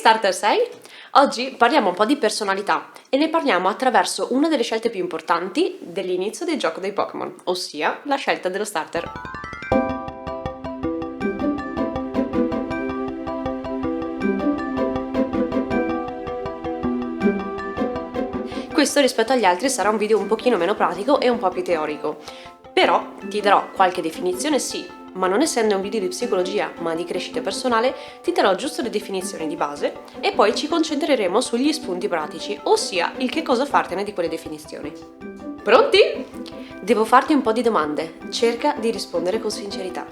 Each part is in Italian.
starter sei? Oggi parliamo un po' di personalità e ne parliamo attraverso una delle scelte più importanti dell'inizio del gioco dei Pokémon, ossia la scelta dello starter. Questo rispetto agli altri sarà un video un pochino meno pratico e un po' più teorico, però ti darò qualche definizione sì, ma non essendo un video di psicologia ma di crescita personale, ti darò giusto le definizioni di base e poi ci concentreremo sugli spunti pratici, ossia il che cosa fartene di quelle definizioni. Pronti? Devo farti un po' di domande, cerca di rispondere con sincerità.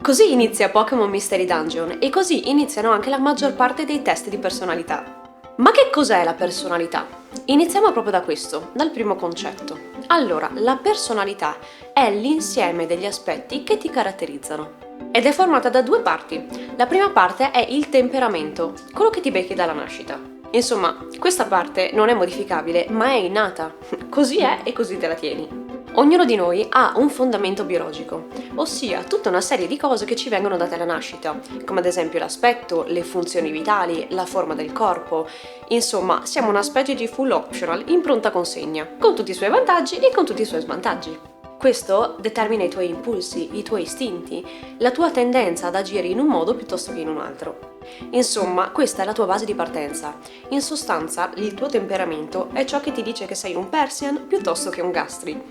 Così inizia Pokémon Mystery Dungeon e così iniziano anche la maggior parte dei test di personalità. Ma che cos'è la personalità? Iniziamo proprio da questo, dal primo concetto. Allora, la personalità è l'insieme degli aspetti che ti caratterizzano ed è formata da due parti. La prima parte è il temperamento, quello che ti becchi dalla nascita. Insomma, questa parte non è modificabile, ma è innata. Così è e così te la tieni. Ognuno di noi ha un fondamento biologico, ossia tutta una serie di cose che ci vengono date alla nascita, come ad esempio l'aspetto, le funzioni vitali, la forma del corpo. Insomma, siamo una specie di full optional in pronta consegna, con tutti i suoi vantaggi e con tutti i suoi svantaggi. Questo determina i tuoi impulsi, i tuoi istinti, la tua tendenza ad agire in un modo piuttosto che in un altro. Insomma, questa è la tua base di partenza. In sostanza, il tuo temperamento è ciò che ti dice che sei un Persian piuttosto che un Gastly.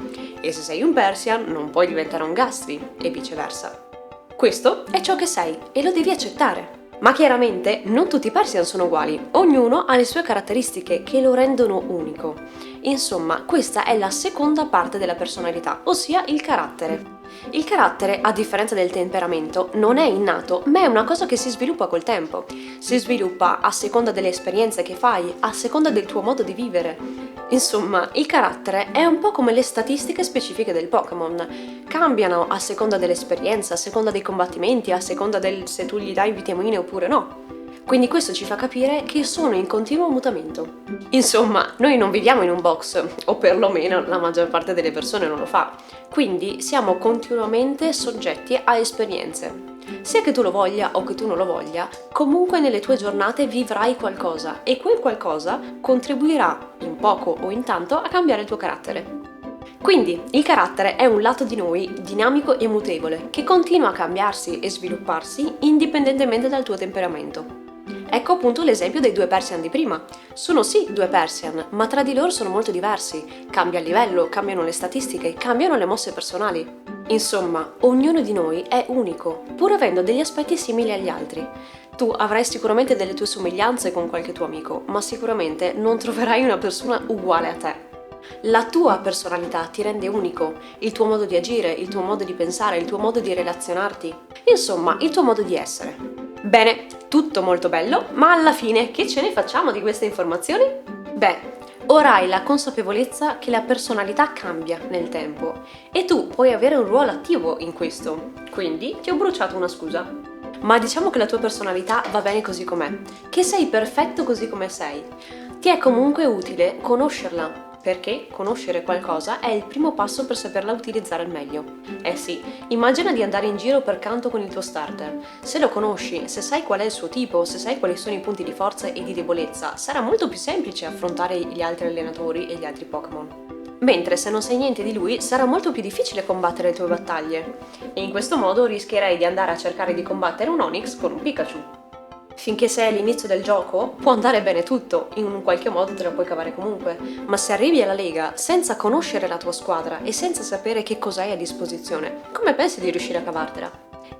E se sei un Persian, non puoi diventare un Gastly, e viceversa. Questo è ciò che sei e lo devi accettare. Ma chiaramente non tutti i Persian sono uguali, ognuno ha le sue caratteristiche che lo rendono unico. Insomma, questa è la seconda parte della personalità, ossia il carattere. Il carattere, a differenza del temperamento, non è innato, ma è una cosa che si sviluppa col tempo. Si sviluppa a seconda delle esperienze che fai, a seconda del tuo modo di vivere. Insomma, il carattere è un po' come le statistiche specifiche del Pokémon. Cambiano a seconda dell'esperienza, a seconda dei combattimenti, a seconda del se tu gli dai vitamine oppure no. Quindi questo ci fa capire che sono in continuo mutamento. Insomma, noi non viviamo in un box, o perlomeno la maggior parte delle persone non lo fa. Quindi siamo continuamente soggetti a esperienze. Sia che tu lo voglia o che tu non lo voglia, comunque nelle tue giornate vivrai qualcosa e quel qualcosa contribuirà, in poco o in tanto, a cambiare il tuo carattere. Quindi il carattere è un lato di noi dinamico e mutevole che continua a cambiarsi e svilupparsi indipendentemente dal tuo temperamento. Ecco appunto l'esempio dei due Persian di prima. Sono sì due Persian, ma tra di loro sono molto diversi. Cambia il livello, cambiano le statistiche, cambiano le mosse personali. Insomma, ognuno di noi è unico, pur avendo degli aspetti simili agli altri. Tu avrai sicuramente delle tue somiglianze con qualche tuo amico, ma sicuramente non troverai una persona uguale a te. La tua personalità ti rende unico, il tuo modo di agire, il tuo modo di pensare, il tuo modo di relazionarti, insomma, il tuo modo di essere. Bene, tutto molto bello, ma alla fine che ce ne facciamo di queste informazioni? Beh, ora hai la consapevolezza che la personalità cambia nel tempo e tu puoi avere un ruolo attivo in questo, quindi ti ho bruciato una scusa. Ma diciamo che la tua personalità va bene così com'è, che sei perfetto così come sei. Ti è comunque utile conoscerla, perché conoscere qualcosa è il primo passo per saperla utilizzare al meglio. Eh sì, immagina di andare in giro per canto con il tuo starter. Se lo conosci, se sai qual è il suo tipo, se sai quali sono i punti di forza e di debolezza, sarà molto più semplice affrontare gli altri allenatori e gli altri Pokémon. Mentre se non sai niente di lui, sarà molto più difficile combattere le tue battaglie. E in questo modo rischierai di andare a cercare di combattere un Onix con un Pikachu. Finché sei all'inizio del gioco, può andare bene tutto, in un qualche modo te la puoi cavare comunque, ma se arrivi alla Lega senza conoscere la tua squadra e senza sapere che cosa hai a disposizione, come pensi di riuscire a cavartela?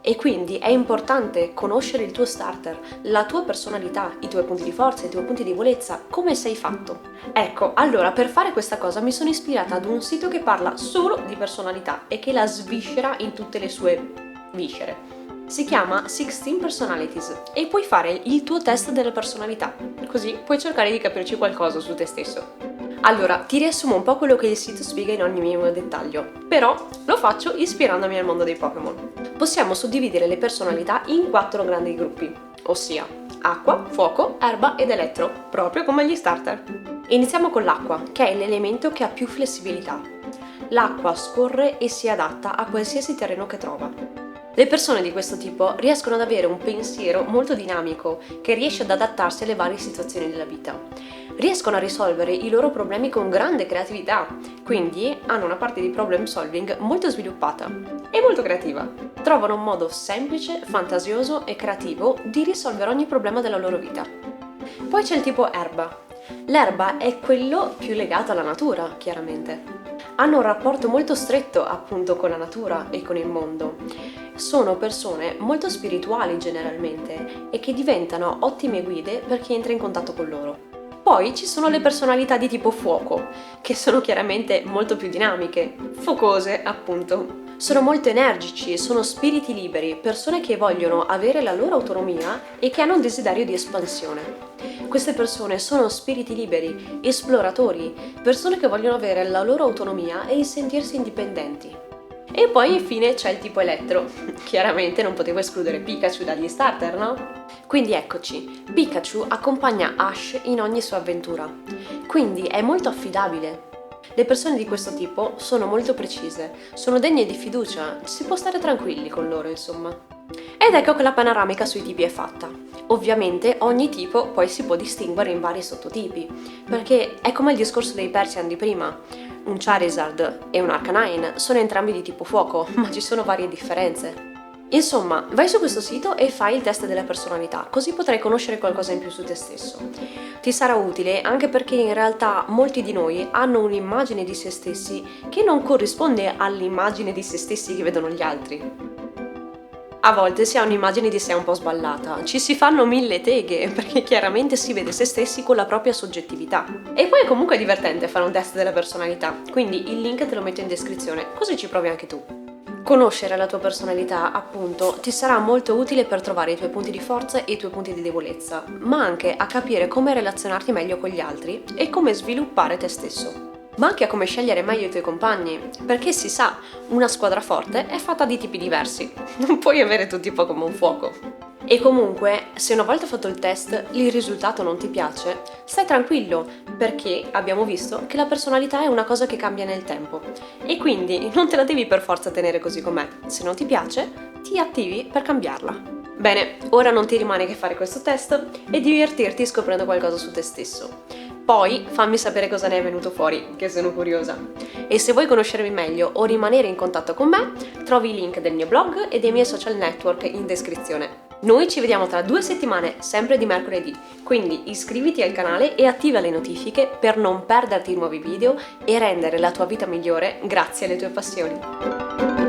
E quindi è importante conoscere il tuo starter, la tua personalità, i tuoi punti di forza, i tuoi punti di debolezza, come sei fatto. Ecco, allora per fare questa cosa mi sono ispirata ad un sito che parla solo di personalità e che la sviscera in tutte le sue viscere. Si chiama 16 Personalities e puoi fare il tuo test della personalità, così puoi cercare di capirci qualcosa su te stesso. Allora, ti riassumo un po' quello che il sito spiega in ogni minimo dettaglio, però lo faccio ispirandomi al mondo dei Pokémon. Possiamo suddividere le personalità in 4 grandi gruppi, ossia acqua, fuoco, erba ed elettro, proprio come gli starter. Iniziamo con l'acqua, che è l'elemento che ha più flessibilità. L'acqua scorre e si adatta a qualsiasi terreno che trova. Le persone di questo tipo riescono ad avere un pensiero molto dinamico che riesce ad adattarsi alle varie situazioni della vita. Riescono a risolvere i loro problemi con grande creatività, quindi hanno una parte di problem solving molto sviluppata e molto creativa. Trovano un modo semplice, fantasioso e creativo di risolvere ogni problema della loro vita. Poi c'è il tipo erba. L'erba è quello più legato alla natura, chiaramente. Hanno un rapporto molto stretto appunto con la natura e con il mondo. Sono persone molto spirituali generalmente e che diventano ottime guide per chi entra in contatto con loro. Poi ci sono le personalità di tipo fuoco, che sono chiaramente molto più dinamiche, focose appunto. Sono molto energici, sono spiriti liberi, persone che vogliono avere la loro autonomia e che hanno un desiderio di espansione. Queste persone sono spiriti liberi, esploratori, persone che vogliono avere la loro autonomia e sentirsi indipendenti. E poi infine c'è il tipo elettro. Chiaramente non potevo escludere Pikachu dagli starter, no? Quindi eccoci, Pikachu accompagna Ash in ogni sua avventura, quindi è molto affidabile. Le persone di questo tipo sono molto precise, sono degne di fiducia, si può stare tranquilli con loro, insomma. Ed ecco che la panoramica sui tipi è fatta. Ovviamente ogni tipo poi si può distinguere in vari sottotipi, perché è come il discorso dei Persian di prima. Un Charizard e un Arcanine sono entrambi di tipo fuoco, ma ci sono varie differenze. Insomma, vai su questo sito e fai il test della personalità, così potrai conoscere qualcosa in più su te stesso. Ti sarà utile anche perché in realtà molti di noi hanno un'immagine di se stessi che non corrisponde all'immagine di se stessi che vedono gli altri. A volte si ha un'immagine di sé un po' sballata, ci si fanno mille teghe perché chiaramente si vede se stessi con la propria soggettività. E poi è comunque divertente fare un test della personalità, quindi il link te lo metto in descrizione, così ci provi anche tu. Conoscere la tua personalità, appunto, ti sarà molto utile per trovare i tuoi punti di forza e i tuoi punti di debolezza, ma anche a capire come relazionarti meglio con gli altri e come sviluppare te stesso. Ma anche a come scegliere meglio i tuoi compagni, perché si sa, una squadra forte è fatta di tipi diversi, non puoi avere tutti un po' come un fuoco. E comunque, se una volta fatto il test il risultato non ti piace, stai tranquillo, perché abbiamo visto che la personalità è una cosa che cambia nel tempo. E quindi non te la devi per forza tenere così com'è. Se non ti piace, ti attivi per cambiarla. Bene, ora non ti rimane che fare questo test e divertirti scoprendo qualcosa su te stesso. Poi fammi sapere cosa ne è venuto fuori, che sono curiosa. E se vuoi conoscermi meglio o rimanere in contatto con me, trovi i link del mio blog e dei miei social network in descrizione. Noi ci vediamo tra 2 settimane, sempre di mercoledì, quindi iscriviti al canale e attiva le notifiche per non perderti i nuovi video e rendere la tua vita migliore grazie alle tue passioni.